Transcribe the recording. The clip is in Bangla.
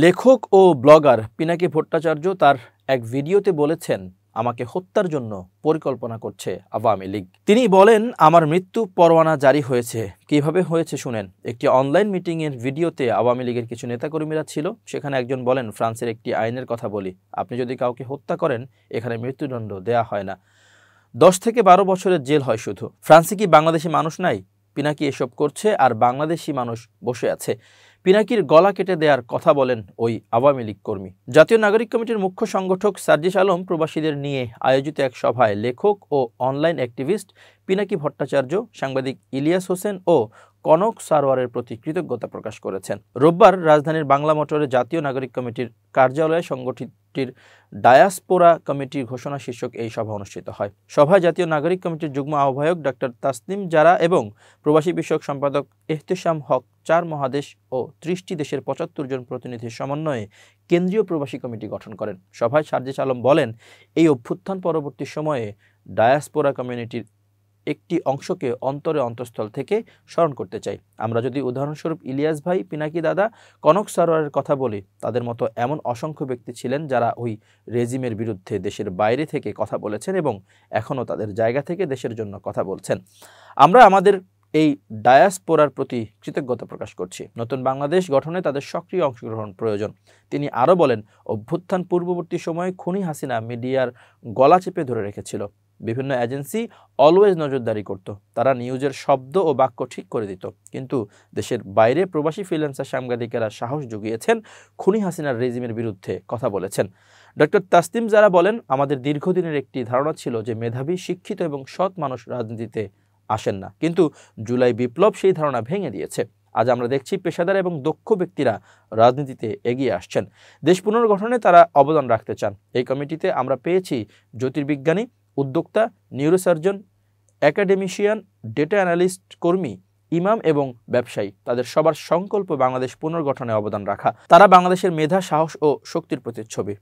লেখক ও ব্লগার পিনাকি ভট্টাচার্য তার এক ভিডিওতে বলেছেন, আমাকে হত্যার জন্য পরিকল্পনা করছে আওয়ামী লীগ। তিনি বলেন, আমার মৃত্যু পরোয়ানা জারি হয়েছে। কিভাবে হয়েছে শুনেন। একটি অনলাইন মিটিংয়ের ভিডিওতে আওয়ামী লীগের কিছু নেতাকর্মীরা ছিল। সেখানে একজন বলেন, ফ্রান্সের একটি আইনের কথা বলি, আপনি যদি কাউকে হত্যা করেন এখানে মৃত্যুদণ্ড দেয়া হয় না, 10 থেকে 12 বছরের জেল হয় শুধু। ফ্রান্সে কি বাংলাদেশি মানুষ নাই? পিনাকি এসব করছে আর বাংলাদেশি মানুষ বসে আছে। পিনাকির গলা কেটে দেওয়ার কথা বলেন ওই আওয়ামী লীগ কর্মী। জাতীয় নাগরিক কমিটির মুখ্য সংগঠক সার্জিস আলম প্রবাসীদের নিয়ে আয়োজিত এক সভায় লেখক ও অনলাইন অ্যাক্টিভিস্ট পিনাকি ভট্টাচার্য, সাংবাদিক ইলিয়াস হোসেন ও কনক সারোয়ারের প্রতি কৃতজ্ঞতা প্রকাশ করেছেন। রোববার রাজধানীর বাংলা মোটরে জাতীয় নাগরিক কমিটির কার্যালয়ে সংগঠনটির ডায়াসপোরা কমিটির ঘোষণা শীর্ষক এই সভা অনুষ্ঠিত হয়। সভায় জাতীয় নাগরিক কমিটির যুগ্ম আহ্বায়ক ডক্টর তাসনিম জারা এবং প্রবাসী বিষয়ক সম্পাদক এহতেশাম হক 4 মহাদেশ ও 30টি দেশের 75 জন প্রতিনিধির সমন্বয়ে কেন্দ্রীয় প্রবাসী কমিটি গঠন করেন। সভায় সার্জিস আলম বলেন, এই অভ্যুত্থান পরবর্তী সময়ে ডায়াসপোরা কমিউনিটির একটি অংশকে অন্তঃস্থল থেকে স্মরণ করতে চাই। আমরা যদি উদাহরণস্বরূপ ইলিয়াস ভাই, পিনাকি দাদা, কনক সারোয়ারের কথা বলি, তাদের মতো এমন অসংখ্য ব্যক্তি ছিলেন যারা ওই রেজিমের বিরুদ্ধে দেশের বাইরে থেকে কথা বলেছেন এবং এখনও তাদের জায়গা থেকে দেশের জন্য কথা বলছেন। আমরা আমাদের এই ডায়াসপোরার প্রতি কৃতজ্ঞতা প্রকাশ করছি। নতুন বাংলাদেশ গঠনে তাদের সক্রিয় অংশগ্রহণ প্রয়োজন। তিনি আরও বলেন, অভ্যুত্থান পূর্ববর্তী সময়ে খুনি হাসিনা মিডিয়ার গলা চেপে ধরে রেখেছিল। বিভিন্ন এজেন্সি অলওয়েজ নজরদারি করত। তারা নিউজের শব্দ ও বাক্য ঠিক করে দিত। কিন্তু দেশের বাইরে প্রবাসী ফ্রিল্যান্সার সাংবাদিকেরা সাহস জুগিয়েছেন, খুনি হাসিনার রেজিমের বিরুদ্ধে কথা বলেছেন। ডক্টর তাসনিম জারা বলেন, আমাদের দীর্ঘদিনের একটি ধারণা ছিল যে মেধাবী, শিক্ষিত এবং সৎ মানুষ রাজনীতিতে আসেন না, কিন্তু জুলাই বিপ্লব সেই ধারণা ভেঙে দিয়েছে। আজ আমরা দেখছি পেশাদার এবং দক্ষ ব্যক্তিরা রাজনীতিতে এগিয়ে আসছেন। দেশ পুনর্গঠনে তারা অবদান রাখতে চান। এই কমিটিতে আমরা পেয়েছি জ্যোতির্বিজ্ঞানী, উদ্যোক্তা, নিউরোসার্জন, একাডেমিশিয়ান, ডেটা অ্যানালিস্ট, কর্মী, ইমাম এবং ব্যবসায়ী। তাদের সবার সংকল্প বাংলাদেশ পুনর্গঠনে অবদান রাখা। তারা বাংলাদেশের মেধা, সাহস ও শক্তির প্রতিচ্ছবি।